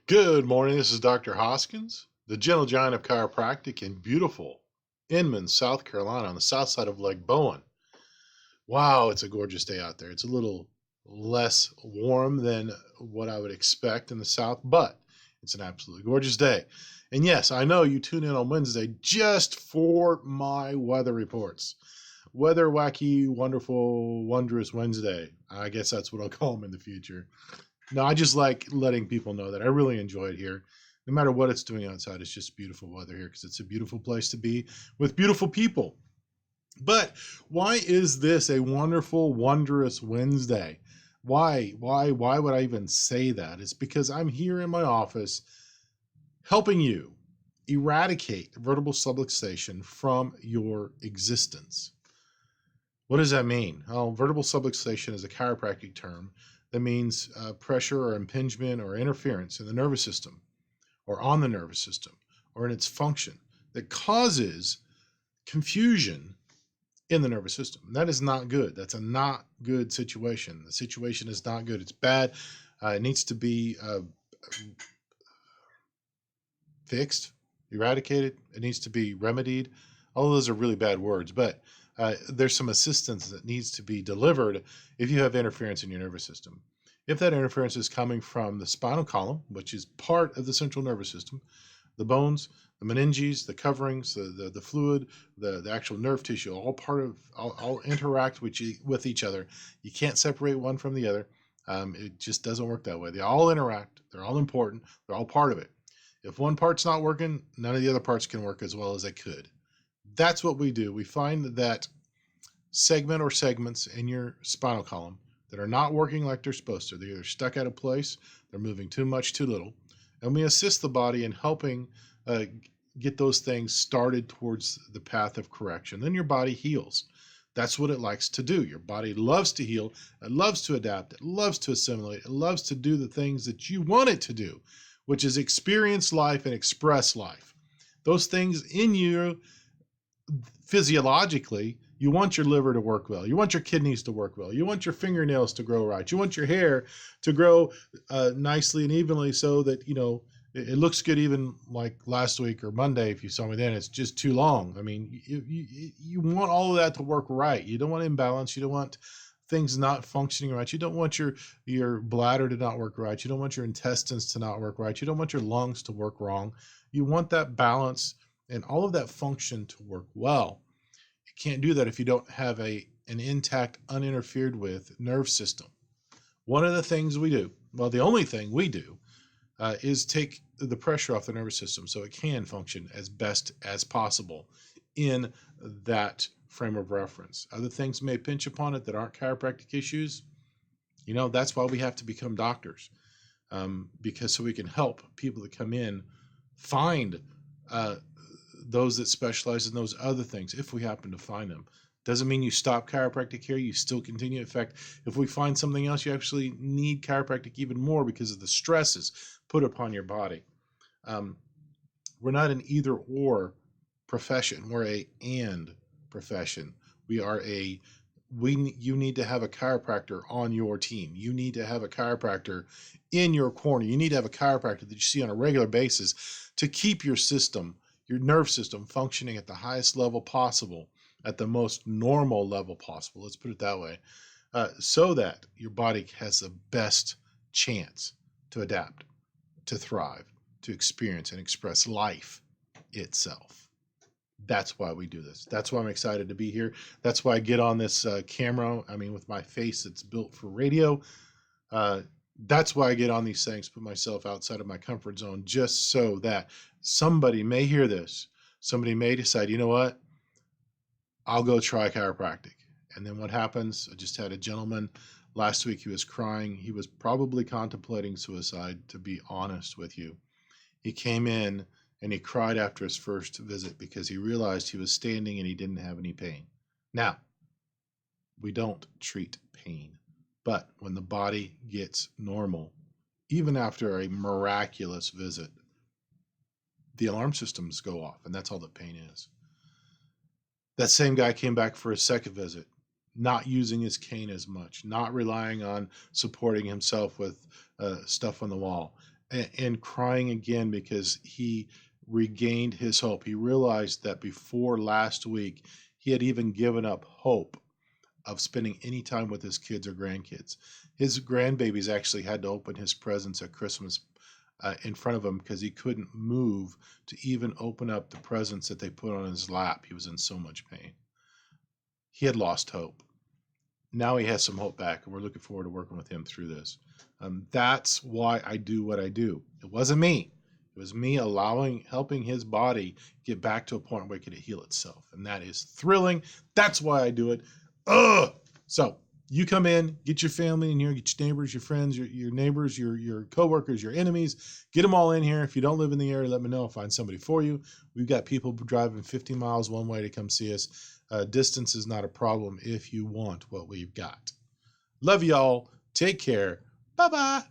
Good morning. This is Dr. Hoskins, the gentle giant of chiropractic in beautiful Inman, South Carolina, on the south side of Lake Bowen. Wow, it's a gorgeous day out there. It's a little less warm than what I would expect in the south, but it's an absolutely gorgeous day. And yes, I know you tune in on Wednesday just for my weather reports. Weather wacky, wonderful, wondrous Wednesday. I guess that's what I'll call them in the future. No, I just like letting people know that I really enjoy it here. No matter what it's doing outside, it's just beautiful weather here because it's a beautiful place to be with beautiful people. But why is this a wonderful, wondrous Wednesday? Why would I even say that? It's because I'm here in my office helping you eradicate vertebral subluxation from your existence. What does that mean? Well, vertebral subluxation is a chiropractic term that means pressure or impingement or interference in the nervous system or on the nervous system or in its function that causes confusion in the nervous system. And that is not good. That's a not good situation. The situation is not good. It's bad. It needs to be fixed, eradicated. It needs to be remedied. All of those are really bad words, but there's some assistance that needs to be delivered if you have interference in your nervous system. If that interference is coming from the spinal column, which is part of the central nervous system, the bones, the meninges, the coverings, the fluid, the actual nerve tissue, all interact with each other. You can't separate one from the other. It just doesn't work that way. They all interact. They're all important. They're all part of it. If one part's not working, none of the other parts can work as well as they could. That's what we do. We find that segment or segments in your spinal column that are not working like they're supposed to. They're either stuck out of place, they're moving too much, too little, and we assist the body in helping get those things started towards the path of correction. Then your body heals. That's what it likes to do. Your body loves to heal, it loves to adapt, it loves to assimilate, it loves to do the things that you want it to do, which is experience life and express life. Those things in you physiologically, you want your liver to work well. You want your kidneys to work well. You want your fingernails to grow right. You want your hair to grow nicely and evenly so that, it looks good even like last week or Monday if you saw me then. It's just too long. I mean, you want all of that to work right. You don't want imbalance. You don't want things not functioning right. You don't want your bladder to not work right. You don't want your intestines to not work right. You don't want your lungs to work wrong. You want that balance and all of that function to work well. You can't do that if you don't have an intact, uninterfered with nerve system. One of the things we do, well, the only thing we do, is take the pressure off the nervous system so it can function as best as possible in that frame of reference. Other things may pinch upon it that aren't chiropractic issues. That's why we have to become doctors, because so we can help people that come in find those that specialize in those other things if we happen to find them. Doesn't mean you stop chiropractic care. You still continue. In fact, if we find something else, you actually need chiropractic even more because of the stresses put upon your body. We're not an either or profession. We're a and profession. You need to have a chiropractor on your team. You need to have a chiropractor in your corner. You need to have a chiropractor that you see on a regular basis to keep your system, your nerve system, functioning at the highest level possible, at the most normal level possible. Let's put it that way, so that your body has the best chance to adapt, to thrive, to experience and express life itself. That's why we do this. That's why I'm excited to be here. That's why I get on this camera. I mean, with my face, it's built for radio. That's why I get on these things, put myself outside of my comfort zone, just so that somebody may hear this. Somebody may decide, you know what? I'll go try chiropractic. And then what happens? I just had a gentleman last week. He was crying. He was probably contemplating suicide, to be honest with you. He came in and he cried after his first visit because he realized he was standing and he didn't have any pain. Now, we don't treat pain, but when the body gets normal, even after a miraculous visit, the alarm systems go off, and that's all that pain is. That same guy came back for his second visit, not using his cane as much, not relying on supporting himself with stuff on the wall. and crying again because he regained his hope. He realized that before last week, he had even given up hope of spending any time with his kids or grandkids. His grandbabies actually had to open his presents at Christmas in front of him because he couldn't move to even open up the presents that they put on his lap. He was in so much pain. He had lost hope. Now he has some hope back, and we're looking forward to working with him through this. That's why I do what I do. It wasn't me. It was me helping his body get back to a point where it could heal itself. And that is thrilling. That's why I do it. Ugh. So you come in, get your family in here, get your neighbors, your friends, your neighbors, your coworkers, your enemies, get them all in here. If you don't live in the area, let me know. I'll find somebody for you. We've got people driving 50 miles one way to come see us. Distance is not a problem if you want what we've got. Love y'all. Take care. Bye-bye.